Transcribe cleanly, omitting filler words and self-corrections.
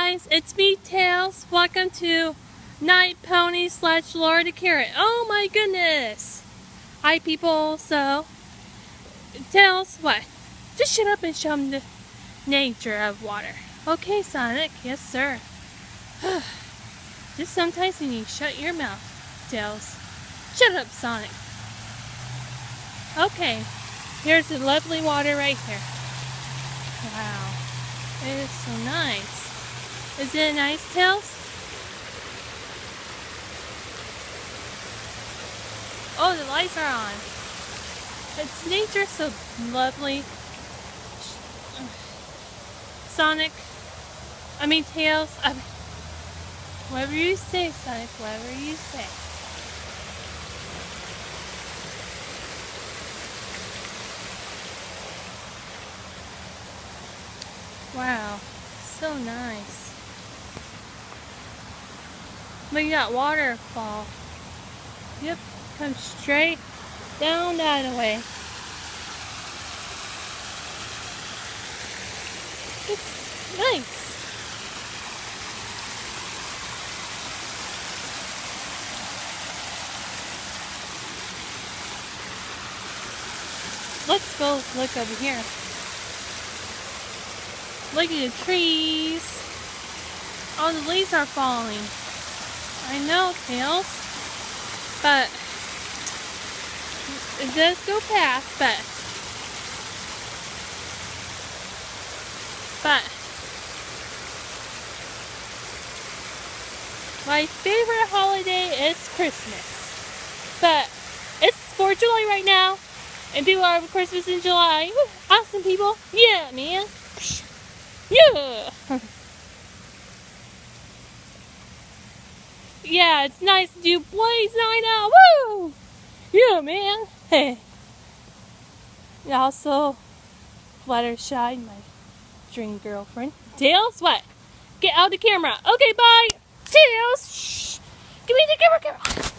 guys, it's me, Tails. Welcome to Night Pony / Laura the Carrot. Oh my goodness! Hi people, so Tails, what? Just shut up and show them the nature of water. Okay, Sonic, yes sir. Just sometimes you need to shut your mouth, Tails. Shut up, Sonic. Okay, here's the lovely water right here. Wow, it is so nice. Isn't it nice, Tails? Oh, the lights are on. It's nature so lovely. Sonic, Tails, whatever you say, Sonic, whatever you say. Wow, so nice. Look at that waterfall. Yep, comes straight down that way. It's nice. Let's go look over here. Look at the trees. All the leaves are falling. I know, Tails. But it does go past, but my favorite holiday is Christmas. But it's 4th of July right now, and people are having Christmas in July. Woo, awesome people. Yeah, man. Yeah. Yeah, it's nice to do Blaze Night Out. Woo! Yeah, man. Hey. And also, Fluttershy, my dream girlfriend. Tails, what? Get out of the camera. Okay, bye. Tails, shh. Give me the camera.